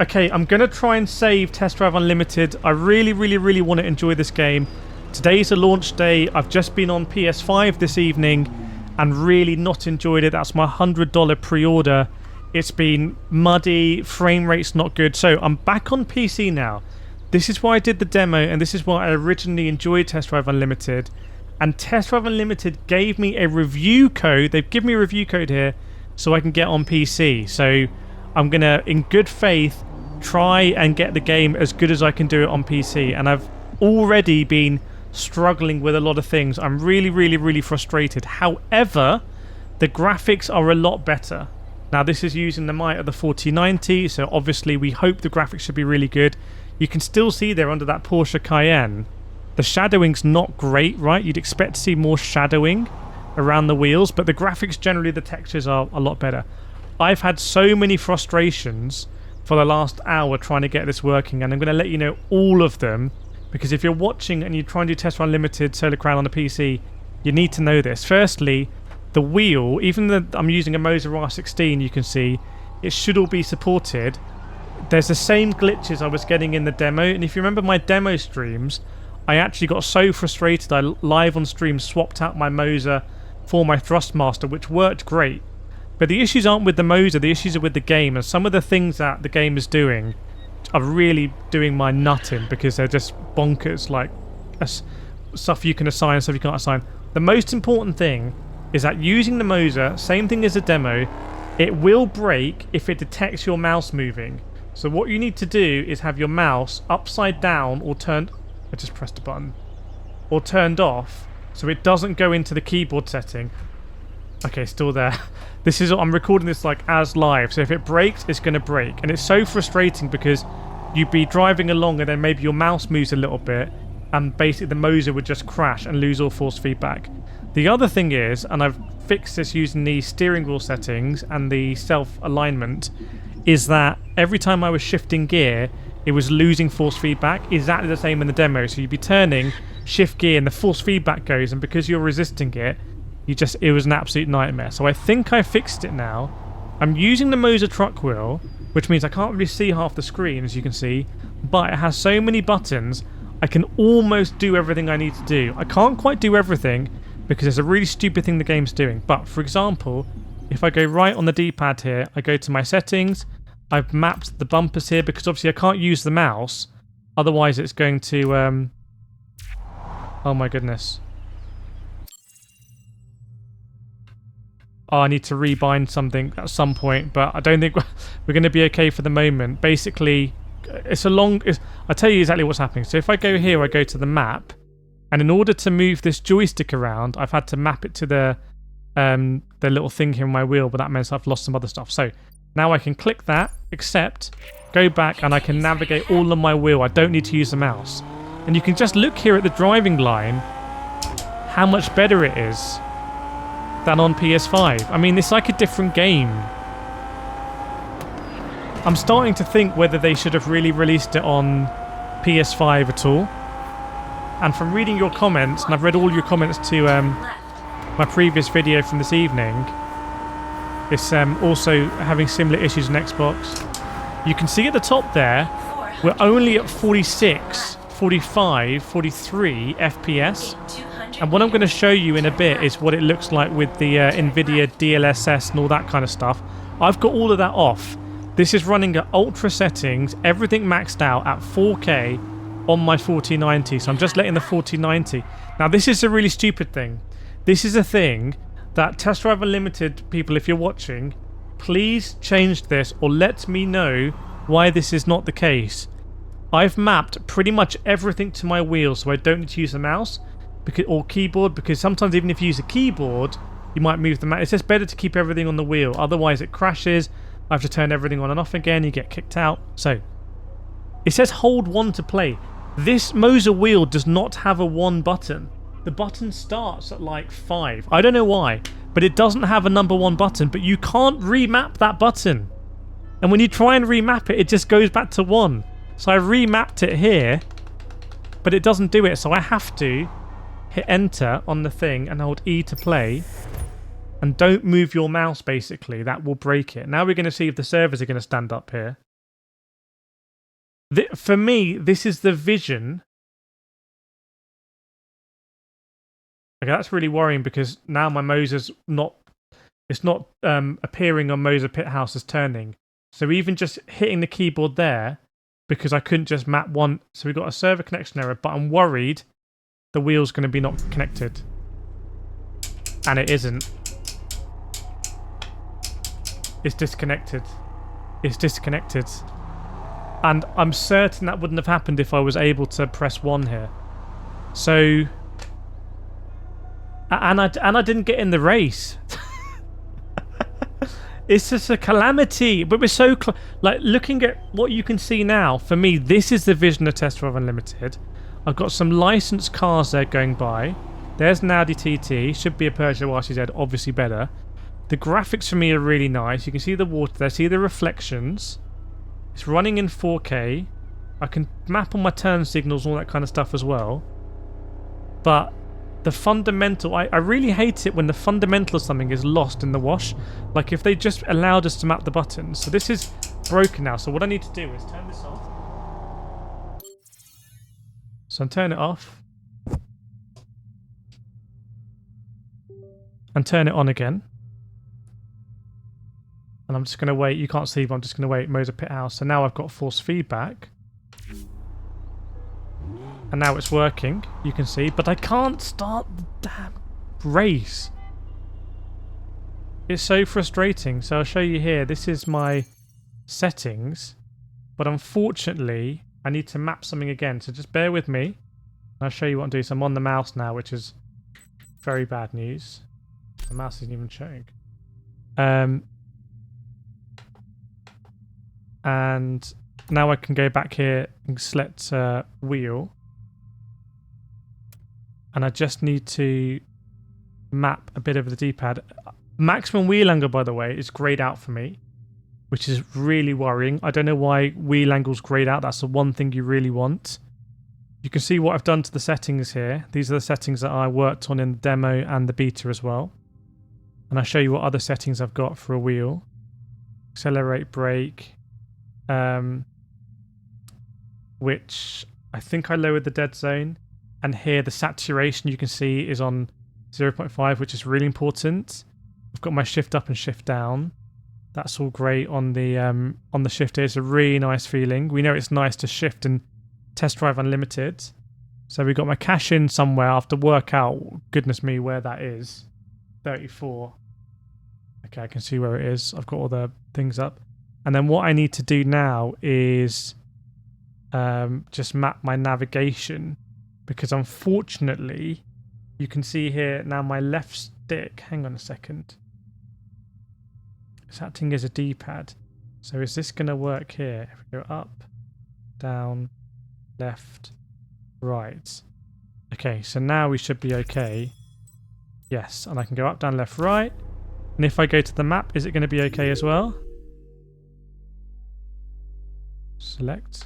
Okay, I'm going to try and save Test Drive Unlimited. I really, really, really want to enjoy this game. Today's a launch day. I've just been on PS5 this evening and really not enjoyed it. That's my $100 pre-order. It's been muddy, frame rate's not good. So I'm back on PC now. This is why I did the demo, and this is why I originally enjoyed Test Drive Unlimited. And Test Drive Unlimited gave me a review code. They've given me a review code here so I can get on PC. So I'm going to, in good faith, try and get the game as good as I can do it on PC. And I've already been struggling with a lot of things. I'm really, really, really frustrated. However, the graphics are a lot better. Now, this is using the might of the 4090, so obviously we hope the graphics should be really good. You can still see there under that Porsche Cayenne, the shadowing's not great, right? You'd expect to see more shadowing around the wheels, but the graphics, generally the textures are a lot better. I've had so many frustrations for the last hour trying to get this working, and I'm going to let you know all of them, because if you're watching and you try and do Test Drive Unlimited Solar Crown on the PC, you need to know this. Firstly, the wheel, even though I'm using a Moser R16, you can see it should all be supported. There's the same glitches I was getting in the demo, and if you remember my demo streams, I actually got so frustrated I live on stream swapped out my Moser for my Thrustmaster, which worked great. But the issues aren't with the Moser, the issues are with the game, and some of the things that the game is doing are really doing my nut in, because they're just bonkers, like stuff you can assign, stuff you can't assign. The most important thing is that using the Moser, same thing as a demo, it will break if it detects your mouse moving. So what you need to do is have your mouse upside down or turned... I just pressed a button. Or turned off, so it doesn't go into the keyboard setting. Okay, still there. This is... I'm recording this like as live, so if it breaks, it's going to break. And it's so frustrating because you'd be driving along and then maybe your mouse moves a little bit and basically the Moser would just crash and lose all force feedback. The other thing is, and I've fixed this using the steering wheel settings and the self-alignment, is that every time I was shifting gear, it was losing force feedback. Exactly the same in the demo. So you'd be turning, shift gear, and the force feedback goes, and because you're resisting it, it was an absolute nightmare. So I think I fixed it now. I'm using the Moser truck wheel, which means I can't really see half the screen, as you can see, but it has so many buttons, I can almost do everything I need to do. I can't quite do everything, because there's a really stupid thing the game's doing. But, for example, if I go right on the D-pad here, I go to my settings, I've mapped the bumpers here, because obviously I can't use the mouse, otherwise it's going to... Oh my goodness. Oh, I need to rebind something at some point, but I don't think we're going to be okay for the moment. Basically, it's a long... I'll tell you exactly what's happening. So if I go here, I go to the map, and in order to move this joystick around, I've had to map it to the little thing here on my wheel, but that means I've lost some other stuff. So now I can click that, accept, go back, and I can navigate all on my wheel. I don't need to use the mouse. And you can just look here at the driving line, how much better it is than on PS5. I mean, it's like a different game. I'm starting to think whether they should have really released it on PS5 at all. And from reading your comments, and I've read all your comments to my previous video from this evening, it's also having similar issues on Xbox. You can see at the top there, we're only at 46, 45, 43 FPS. And what I'm going to show you in a bit is what it looks like with the NVIDIA DLSS and all that kind of stuff. I've got all of that off. This is running at ultra settings, everything maxed out at 4K on my 4090, so I'm just letting the 4090. Now this is a really stupid thing. This is a thing that Test Drive Unlimited people, if you're watching, please change this or let me know why this is not the case. I've mapped pretty much everything to my wheel, so I don't need to use the mouse or keyboard, because sometimes even if you use a keyboard, you might move the mouse. It's just better to keep everything on the wheel, otherwise it crashes. I have to turn everything on and off again, you get kicked out. So it says hold 1 to play. This Moser wheel does not have a 1 button. The button starts at like 5. I don't know why, but it doesn't have a number 1 button, but you can't remap that button. And when you try and remap it, it just goes back to 1. So I remapped it here, but it doesn't do it, so I have to hit enter on the thing and hold E to play. And don't move your mouse, basically. That will break it. Now we're going to see if the servers are going to stand up here. For me, this is the vision. Okay, that's really worrying because now my Moser's not. It's not appearing on Moser Pithouse as turning. So even just hitting the keyboard there, because I couldn't just map one. So we got a server connection error, but I'm worried the wheel's going to be not connected. And it isn't. It's disconnected. It's disconnected. And I'm certain that wouldn't have happened if I was able to press 1 here. So... And I didn't get in the race. It's just a calamity. But we're so close. Like, looking at what you can see now, for me, this is the vision of Test Drive Unlimited. I've got some licensed cars there going by. There's an Audi TT. Should be a Peugeot RCZ, obviously better. The graphics for me are really nice. You can see the water there, see the reflections. It's running in 4K. I can map on my turn signals and all that kind of stuff as well. But the fundamental... I really hate it when the fundamental of something is lost in the wash. Like if they just allowed us to map the buttons. So this is broken now. So what I need to do is turn this off. So turn it off. And turn it on again. And I'm just going to wait. You can't see, but I'm just going to wait. Moser Pithouse. So now I've got force feedback. And now it's working. You can see. But I can't start the damn race. It's so frustrating. So I'll show you here. This is my settings. But unfortunately, I need to map something again. So just bear with me. I'll show you what I'm doing. So I'm on the mouse now, which is very bad news. The mouse isn't even showing. And now I can go back here and select wheel. And I just need to map a bit of the D-pad. Maximum wheel angle, by the way, is grayed out for me, which is really worrying. I don't know why wheel angle's grayed out. That's the one thing you really want. You can see what I've done to the settings here. These are the settings that I worked on in the demo and the beta as well. And I'll show you what other settings I've got for a wheel. Accelerate, brake. Which I think I lowered the dead zone. And here the saturation you can see is on 0.5, which is really important. I've got my shift up and shift down. That's all great on the shift here. It's a really nice feeling. We know it's nice to shift and Test Drive Unlimited. So we've got my cache in somewhere. I have to work out, goodness me, where that is. 34. Okay, I can see where it is. I've got all the things up. And then what I need to do now is just map my navigation. Because unfortunately, you can see here now my left stick. Hang on a second. It's acting as a D-pad. So is this going to work here? If we go up, down, left, right. Okay, so now we should be okay. Yes, and I can go up, down, left, right. And if I go to the map, is it going to be okay as well? Select.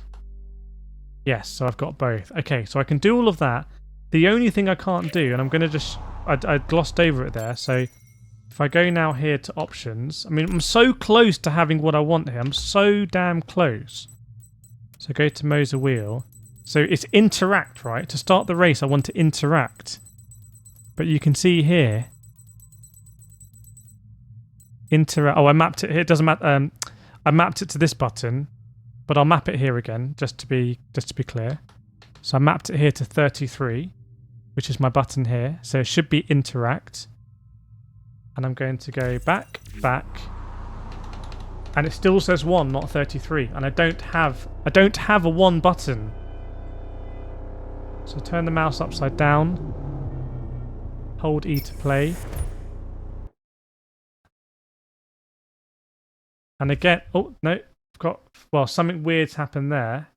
Yes, so I've got both. Okay, so I can do all of that. The only thing I can't do, and I'm going to just... I glossed over it there. So if I go now here to options, I mean, I'm so close to having what I want here. I'm so damn close. So go to Moser wheel. So it's interact, right? To start the race, I want to interact. But you can see here... Interact. Oh, I mapped it here. It doesn't matter. I mapped it to this button. But I'll map it here again, just to be clear. So I mapped it here to 33, which is my button here. So it should be interact. And I'm going to go back, and it still says 1, not 33. And I don't have a 1 button. So turn the mouse upside down. Hold E to play. And again, oh no. Got, well, something weird's happened there.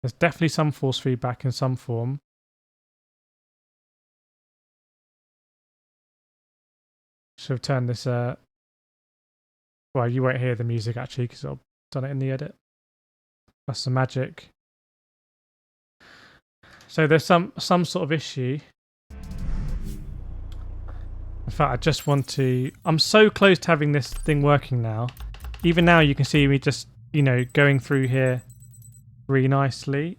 There's definitely some force feedback in some form. Should have turned this. Well, you won't hear the music actually because I've done it in the edit. That's the magic. So there's some sort of issue. In fact, I just want to. I'm so close to having this thing working now. Even now, you can see me just you know, going through here really nicely.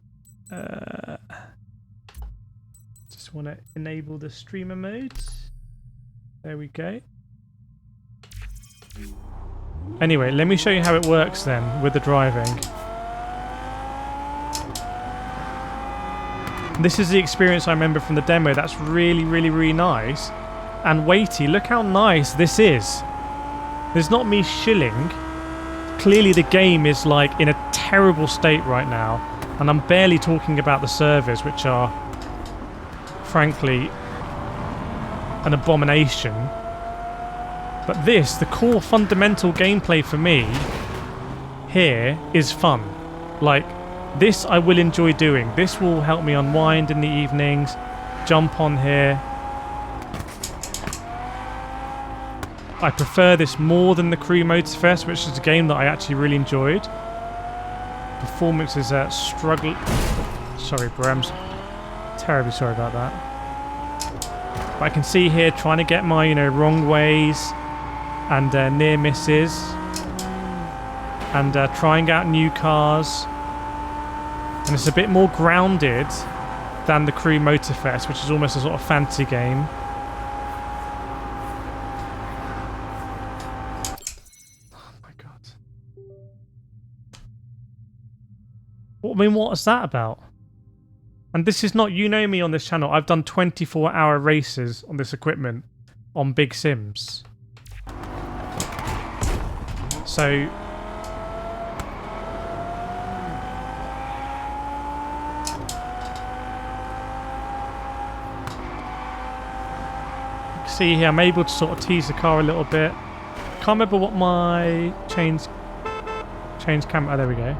Just want to enable the streamer mode. There we go. Anyway, let me show you how it works then with the driving. This is the experience I remember from the demo. That's really, really, really nice. And weighty, look how nice this is. There's not me shilling. Clearly the game is like in a terrible state right now. And I'm barely talking about the servers, which are, frankly, an abomination. But this, the core fundamental gameplay for me here is fun. Like, this I will enjoy doing. This will help me unwind in the evenings, jump on here. I prefer this more than the Crew Motorfest, which is a game that I actually really enjoyed. Performance is a struggle. Sorry, bro, I'm terribly sorry about that. But I can see here trying to get my, you know, wrong ways and near misses and trying out new cars. And it's a bit more grounded than the Crew Motorfest, which is almost a sort of fantasy game. Oh my god. I mean, what is that about? And this is not, you know me on this channel, I've done 24-hour races on this equipment on big sims. So see here, I'm able to sort of tease the car a little bit. Can't remember what my change camera. Oh, there we go.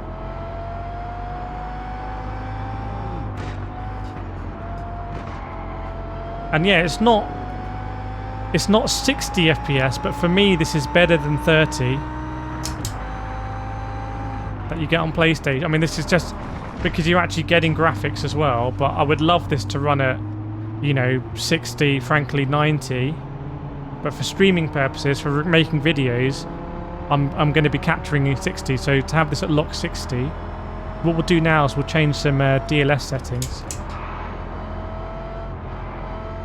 And yeah, it's not 60 FPS, but for me this is better than 30 that you get on PlayStation. I mean, this is just because you're actually getting graphics as well, but I would love this to run at, you know, 60, frankly 90. But for streaming purposes, for making videos, I'm going to be capturing in 60. So to have this at lock 60, what we'll do now is we'll change some DLS settings.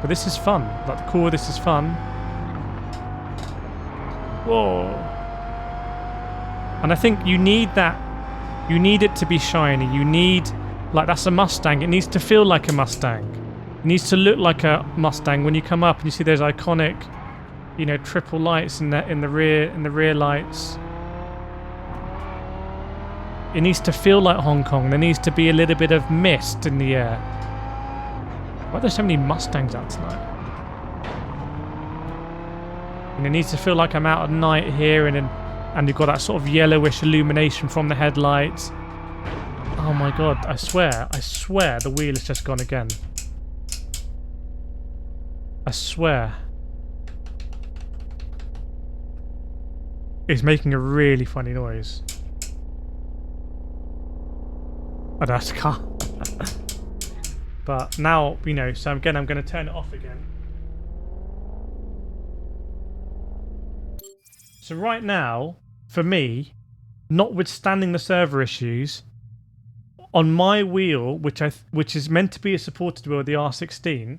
But this is fun. Like, the core of this is fun. Whoa. And I think you need that. You need it to be shiny. You need, like, that's a Mustang. It needs to feel like a Mustang. It needs to look like a Mustang. When you come up and you see those iconic, you know, triple lights in the rear lights. It needs to feel like Hong Kong. There needs to be a little bit of mist in the air. Why are there so many Mustangs out tonight? And it needs to feel like I'm out at night here, and you've got that sort of yellowish illumination from the headlights. Oh my god, I swear the wheel has just gone again. I swear. It's making a really funny noise. Oh, that's a car. But now, you know, so again, I'm going to turn it off again. So right now, for me, notwithstanding the server issues, on my wheel, which is meant to be a supported wheel, the R16,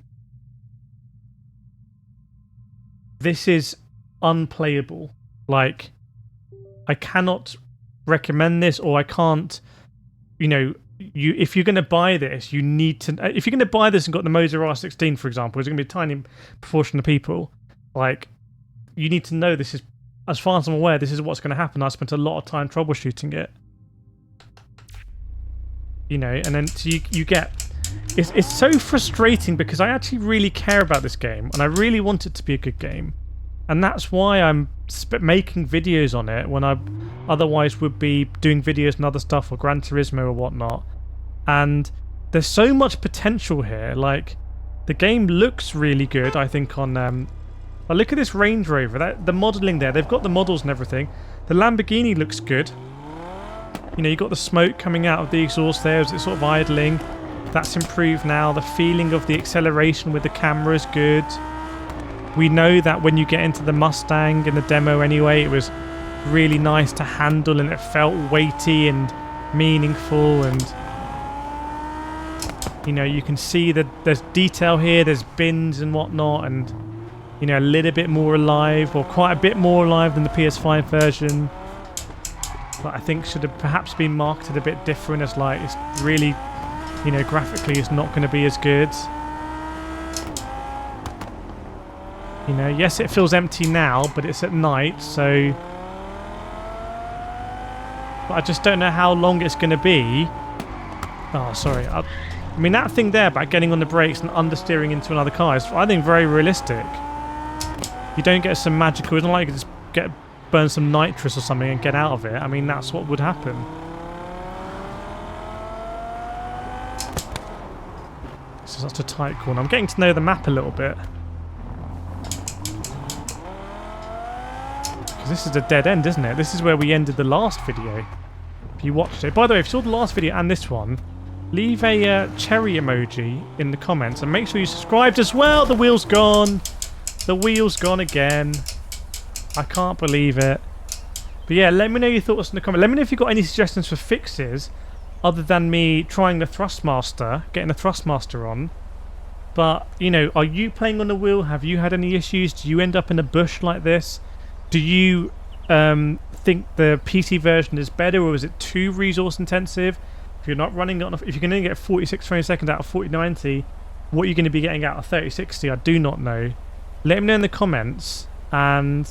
this is unplayable. Like, I cannot recommend this, or I can't, you know, if you're going to buy this, you need to, if you're going to buy this and got the Moser R16, for example, there's going to be a tiny proportion of people, like, you need to know this is, as far as I'm aware, this is what's going to happen. I spent a lot of time troubleshooting it. You know, and then so you get, it's so frustrating because I actually really care about this game and I really want it to be a good game. And that's why I'm making videos on it when I otherwise would be doing videos and other stuff, or Gran Turismo or whatnot. And there's so much potential here. Like, the game looks really good, I think, on... but look at this Range Rover. The modelling there, they've got the models and everything. The Lamborghini looks good. You know, you've got the smoke coming out of the exhaust there as it's sort of idling. That's improved now. The feeling of the acceleration with the camera is good. We know that when you get into the Mustang in the demo anyway, it was really nice to handle, and it felt weighty and meaningful, and you know, you can see that there's detail here, there's bins and whatnot, and you know, a little bit more alive, or quite a bit more alive than the PS5 version. But I think should have perhaps been marketed a bit different, as like it's really, you know, graphically it's not going to be as good. You know, yes, it feels empty now, but it's at night, so... But I just don't know how long it's going to be. Oh, sorry. I mean, that thing there about getting on the brakes and understeering into another car is, I think, very realistic. You don't get some magical... It's not like you just burn some nitrous or something and get out of it. I mean, that's what would happen. This is such a tight corner. I'm getting to know the map a little bit. Because this is a dead end, isn't it? This is where we ended the last video. If you watched it. By the way, if you saw the last video and this one, leave a cherry emoji in the comments and make sure you subscribed as well. The wheel's gone. The wheel's gone again. I can't believe it. But yeah, let me know your thoughts in the comments. Let me know if you've got any suggestions for fixes other than me trying the Thrustmaster, getting the Thrustmaster on. But, you know, are you playing on the wheel? Have you had any issues? Do you end up in a bush like this? Do you think the PC version is better, or is it too resource intensive? If you're not running on, if you're going to get 46 frames a second out of 4090, what are you going to be getting out of 3060? I do not know. Let me know in the comments, and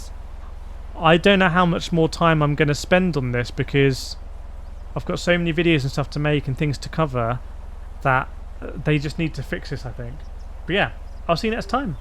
I don't know how much more time I'm going to spend on this, because I've got so many videos and stuff to make and things to cover that they just need to fix this, I think. But yeah, I'll see you next time.